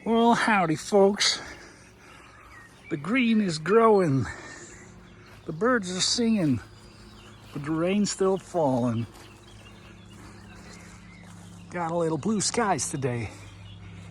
Well, howdy folks. The green is growing. The birds are singing, but the rain's still falling. Got a little blue skies today.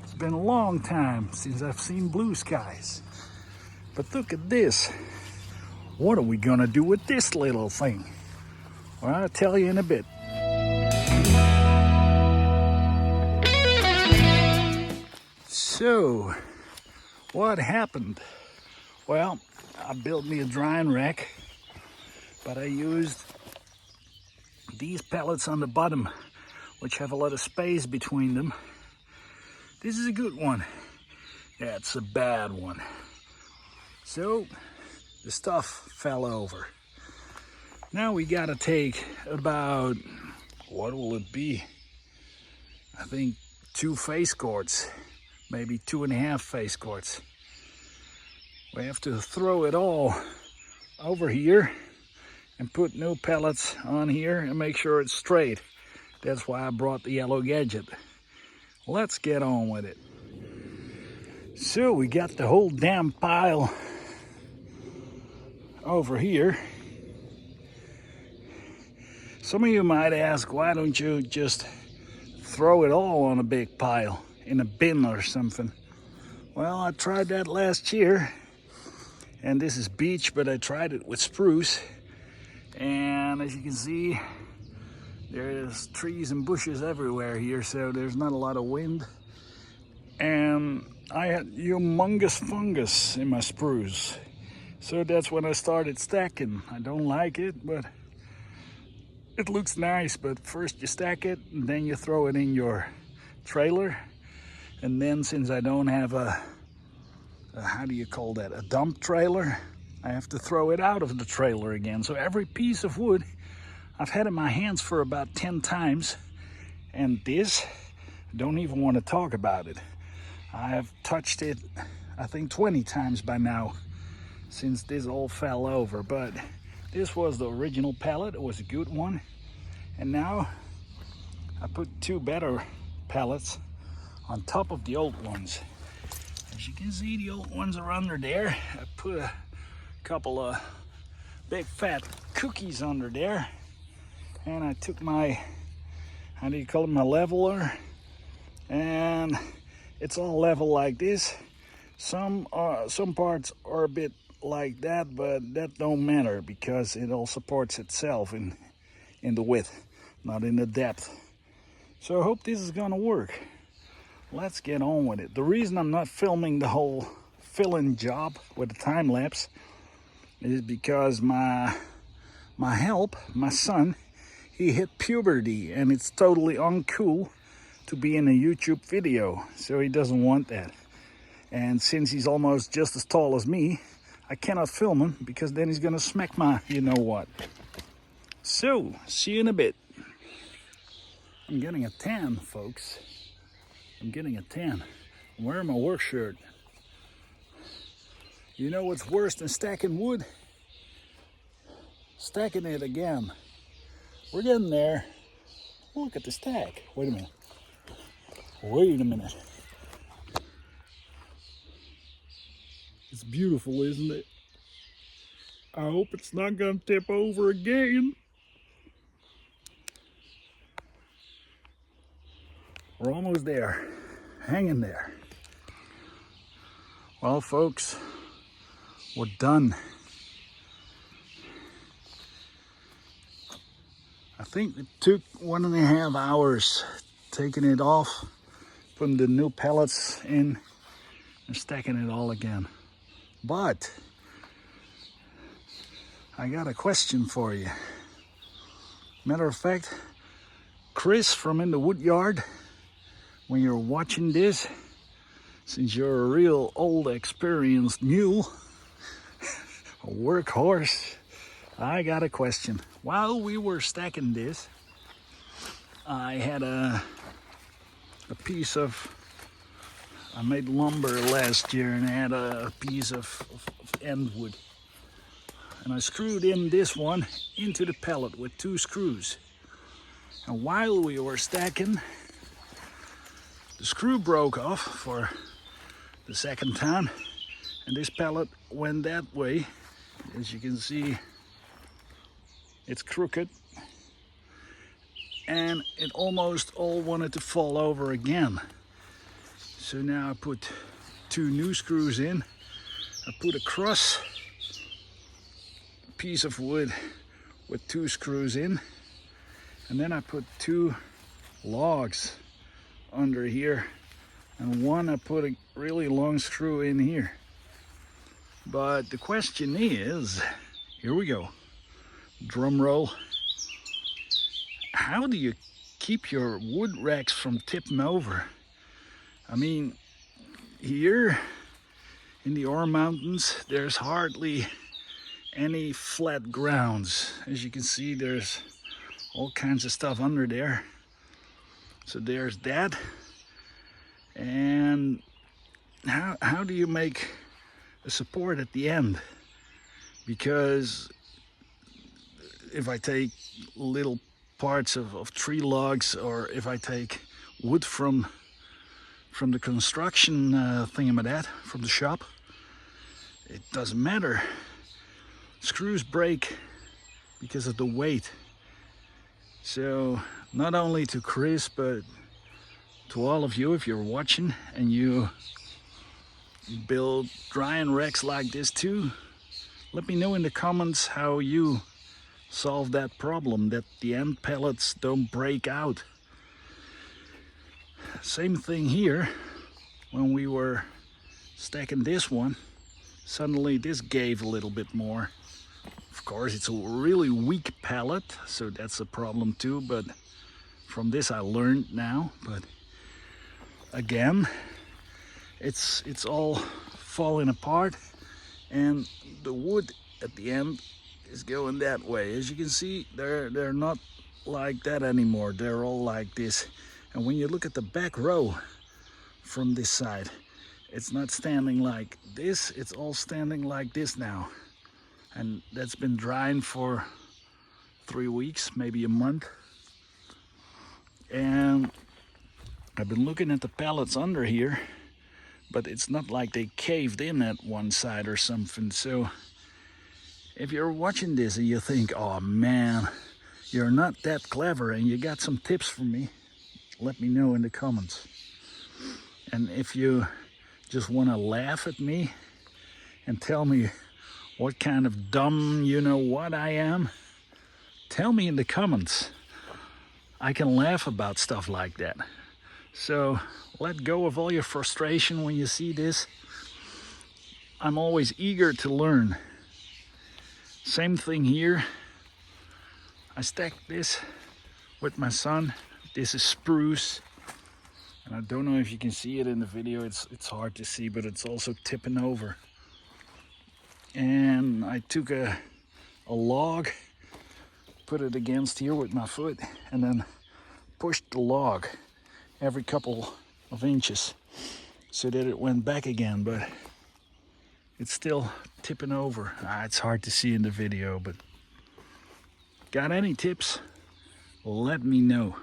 It's been a long time since I've seen blue skies. But look at this. What are we gonna do with this little thing? Well, I'll tell you in a bit. So, what happened? Well, I built me a drying rack, but I used these pellets on the bottom, which have a lot of space between them. This is a good one. That's a bad one. So, the stuff fell over. Now we gotta take about, what will it be? I think 2 face cords, maybe 2.5 face cords. We have to throw it all over here and put new pellets on here and make sure it's straight. That's why I brought the yellow gadget. Let's get on with it. So we got the whole damn pile over here. Some of you might ask, why don't you just throw it all on a big pile in a bin or something? Well, I tried that last year, and this is beech, but I tried it with spruce, and as you can see, there's trees and bushes everywhere here, so there's not a lot of wind. And I had humongous fungus in my spruce, so that's when I started stacking. I don't like it, but it looks nice. But first you stack it, and then you throw it in your trailer. And then, since I don't have a how do you call that, a dump trailer, I have to throw it out of the trailer again. So every piece of wood I've had in my hands for about 10 times, and this, I don't even want to talk about it. I have touched it, I think 20 times by now, since this all fell over. But this was the original pallet. It was a good one, and now I put 2 better pallets on top of the old ones. As you can see, the old ones are under there. I put a couple of big fat cookies under there, and I took my, how do you call it, my leveler, and it's all level like this. Some parts are a bit like that, but that don't matter because it all supports itself in the width, not in the depth. So I hope this is gonna work. Let's get on with it. The reason I'm not filming the whole fill-in job with the time lapse is because my help, my son, he hit puberty, and it's totally uncool to be in a YouTube video, so he doesn't want that. And since he's almost just as tall as me, I cannot film him because then he's gonna smack my you know what. So, see you in a bit. I'm getting a tan, folks. I'm getting a tan. I'm wearing my work shirt. You know what's worse than stacking wood? Stacking it again. We're getting there. Look at the stack. Wait a minute. Wait a minute. It's beautiful, isn't it? I hope it's not gonna tip over again. We're almost there. Hang in there. Well, folks, we're done. I think it took 1.5 hours taking it off, putting the new pellets in, and stacking it all again. But I got a question for you. Matter of fact, Chris from In the Wood Yard, when you're watching this, since you're a real old experienced mule, a workhorse, I got a question. While we were stacking this, I had a piece of, I made lumber last year, and I had a piece of end wood. And I screwed in this one into the pellet with 2 screws. And while we were stacking, the screw broke off for the second time, and this pallet went that way. As you can see, it's crooked, and it almost all wanted to fall over again. So now I put 2 new screws in. I put a cross piece of wood with 2 screws in, and then I put 2 logs under here, and one I put a really long screw in here. But the question is, here we go, drum roll, how do you keep your wood racks from tipping over? I mean, here in the Ore Mountains, there's hardly any flat grounds. As you can see, there's all kinds of stuff under there. So there's that. And how do you make a support at the end? Because if I take little parts of tree logs, or if I take wood from the construction thingamadat, from the shop, it doesn't matter. Screws break because of the weight. So not only to Chris, but to all of you, if you're watching and you build drying racks like this too, let me know in the comments how you solve that problem, that the end pellets don't break out. Same thing here. When we were stacking this one, suddenly this gave a little bit more. Of course, it's a really weak pallet, so that's a problem too, but from this I learned now. But again, it's all falling apart, and the wood at the end is going that way. As you can see, they're not like that anymore. They're all like this. And when you look at the back row from this side, it's not standing like this, it's all standing like this now. And that's been drying for 3 weeks, maybe a month. And I've been looking at the pallets under here, but it's not like they caved in at one side or something. So if you're watching this and you think, oh man, you're not that clever and you got some tips for me, let me know in the comments. And if you just want to laugh at me and tell me what kind of dumb you know what I am, tell me in the comments. I can laugh about stuff like that. So let go of all your frustration when you see this. I'm always eager to learn. Same thing here. I stacked this with my son. This is spruce. And I don't know if you can see it in the video. It's hard to see, but it's also tipping over. And I took a log, put it against here with my foot, and then pushed the log every couple of inches so that it went back again, but it's still tipping over. It's hard to see in the video, but got any tips? Let me know.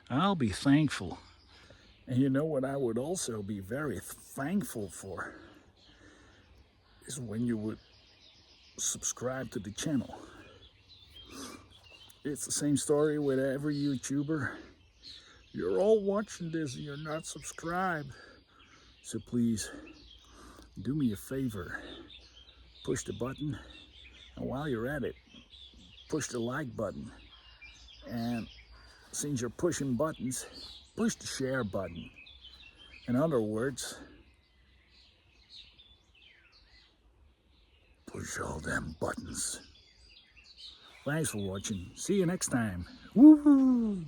I'll be thankful. And you know what I would also be very thankful for is when you would subscribe to the channel. It's the same story with every YouTuber. You're all watching this and you're not subscribed. So please, do me a favor. Push the button, and while you're at it, push the like button. And since you're pushing buttons, push the share button. In other words, push all them buttons. Thanks for watching. See you next time. Woo-hoo!